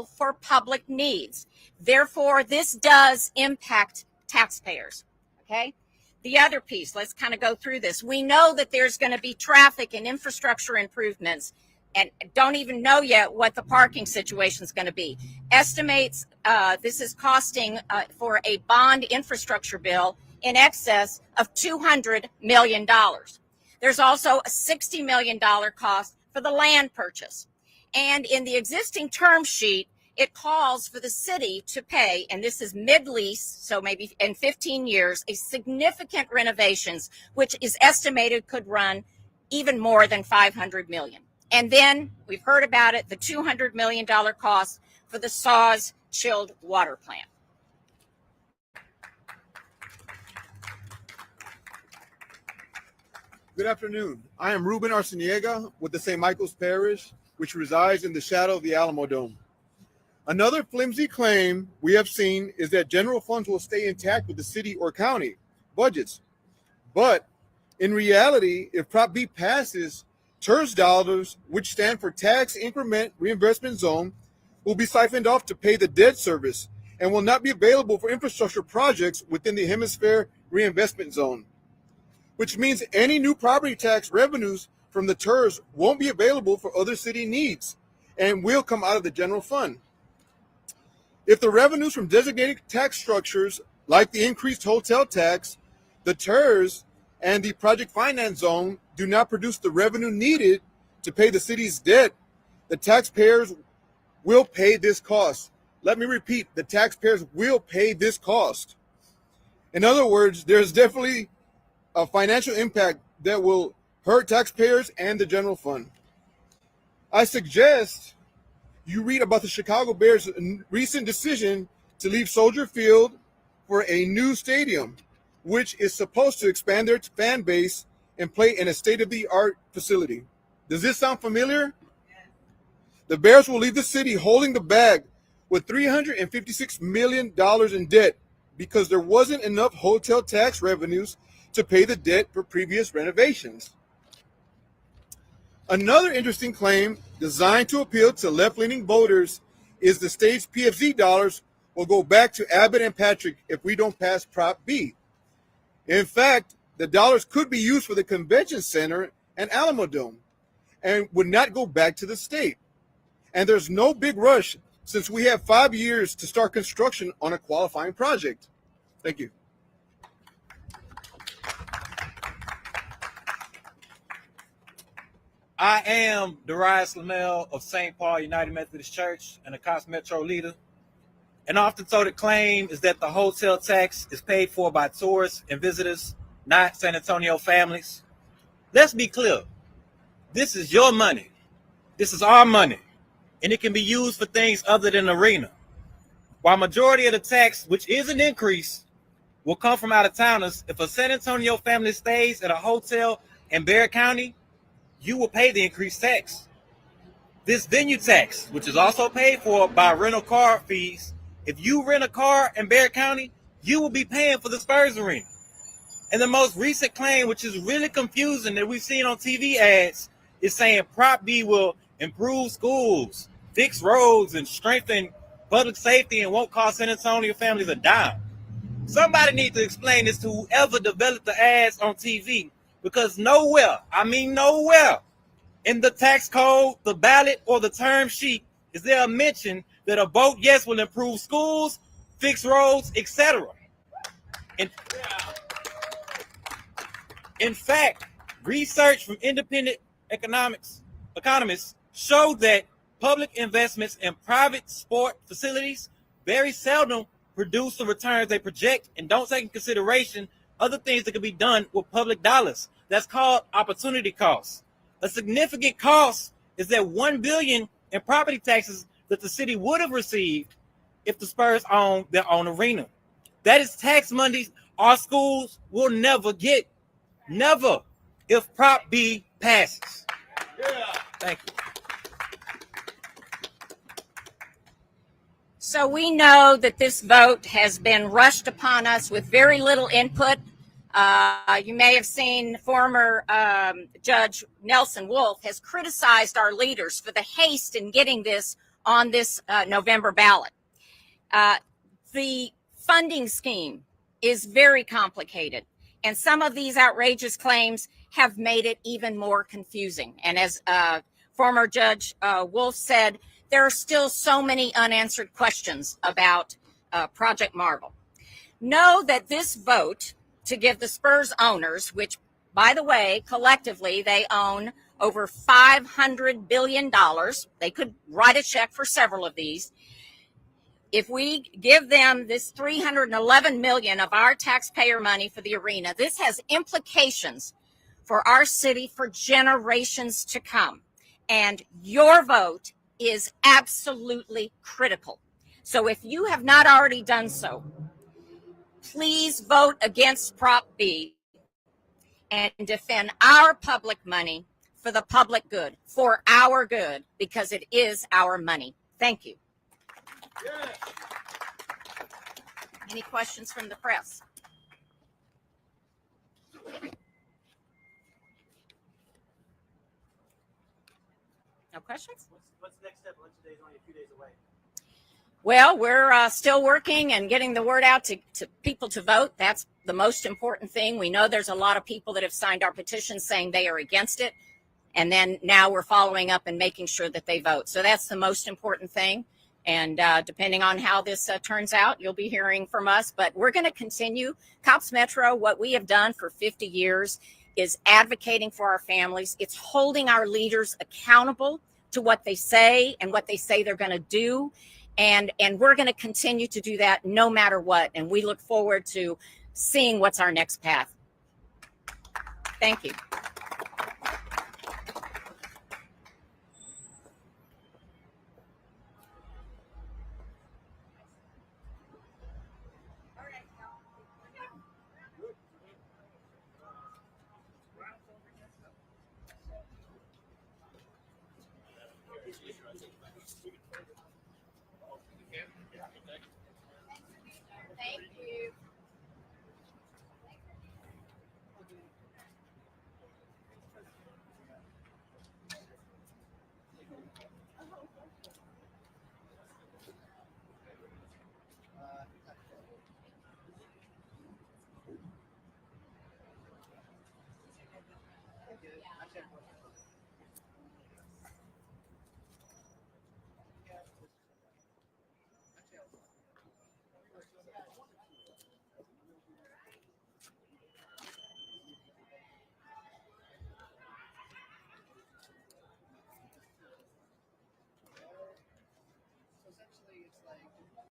available for public needs. Therefore, this does impact taxpayers, okay? The other piece, let's kind of go through this. We know that there's going to be traffic and infrastructure improvements, and don't even know yet what the parking situation is going to be. Estimates this is costing for a bond infrastructure bill in excess of $200 million. There's also a $60 million cost for the land purchase. And in the existing term sheet, it calls for the city to pay, and this is mid-lease, so maybe in 15 years, a significant renovations, which is estimated could run even more than $500 million. And then we've heard about it, the $200 million cost for the SAWS chilled water plant. Good afternoon. I am Ruben Arciniega with the St. Michael's Parish, which resides in the shadow of the Alamo Dome. Another flimsy claim we have seen is that general funds will stay intact with the city or county budgets. But in reality, if Prop B passes, TERS dollars, which stand for Tax Increment Reinvestment Zone, will be siphoned off to pay the debt service and will not be available for infrastructure projects within the Hemisphere Reinvestment Zone, which means any new property tax revenues from the TERS won't be available for other city needs and will come out of the general fund. If the revenues from designated tax structures, like the increased hotel tax, the TERS, and the project finance zone do not produce the revenue needed to pay the city's debt, the taxpayers will pay this cost. Let me repeat, the taxpayers will pay this cost. In other words, there's definitely a financial impact that will hurt taxpayers and the general fund. I suggest you read about the Chicago Bears' recent decision to leave Soldier Field for a new stadium, which is supposed to expand their fan base and play in a state-of-the-art facility. Does this sound familiar? The Bears will leave the city holding the bag with $356 million in debt because there wasn't enough hotel tax revenues to pay the debt for previous renovations. Another interesting claim designed to appeal to left-leaning voters is the state's PFZ dollars will go back to Abbott and Patrick if we don't pass Prop B. In fact, the dollars could be used for the convention center and Alamo Dome and would not go back to the state. And there's no big rush since we have 5 years to start construction on a qualifying project. Thank you. I am Darius Lamel of St. Paul United Methodist Church and a Cox Metro leader. An often-toted claim is that the hotel tax is paid for by tourists and visitors, not San Antonio families. Let's be clear. This is your money. This is our money. And it can be used for things other than arena. While majority of the tax, which is an increase, will come from out-of-towners, if a San Antonio family stays at a hotel in Bexar County, you will pay the increased tax. This venue tax, which is also paid for by rental car fees, if you rent a car in Bexar County, you will be paying for the Spurs arena. And the most recent claim, which is really confusing that we've seen on TV ads, is saying Prop B will improve schools, fix roads, and strengthen public safety and won't cost San Antonio families a dime. Somebody needs to explain this to whoever developed the ads on TV, because nowhere, I mean nowhere, in the tax code, the ballot, or the term sheet is there a mention that a vote yes will improve schools, fix roads, etc. In fact, research from independent economists show that public investments in private sport facilities very seldom produce the returns they project and don't take into consideration other things that can be done with public dollars. That's called opportunity costs. A significant cost is that $1 billion in property taxes that the city would have received if the Spurs owned their own arena. That is tax money our schools will never get. Never, if Prop B passes. Thank you. So we know that this vote has been rushed upon us with very little input. You may have seen former Judge Nelson Wolff has criticized our leaders for the haste in getting this on this November ballot. The funding scheme is very complicated, and some of these outrageous claims have made it even more confusing. And as former Judge Wolf said, there are still so many unanswered questions about Project Marvel. Know that this vote to give the Spurs owners, which, by the way, collectively they own over $500 billion. They could write a check for several of these. If we give them this $311 million of our taxpayer money for the arena, this has implications for our city for generations to come. And your vote is absolutely critical. So if you have not already done so, please vote against Prop B and defend our public money for the public good, for our good, because it is our money. Thank you. Yes. Any questions from the press? No questions? What's the next step? Election day is only a few days away. Well, we're still working and getting the word out to people to vote. That's the most important thing. We know there's a lot of people that have signed our petition saying they are against it. And then now we're following up and making sure that they vote. So that's the most important thing. And depending on how this turns out, you'll be hearing from us. But we're going to continue. Cops Metro, what we have done for 50 years is advocating for our families. It's holding our leaders accountable to what they say and what they say they're going to do. And we're going to continue to do that no matter what. And we look forward to seeing what's our next path. Thank you. Thank you. So essentially, it's like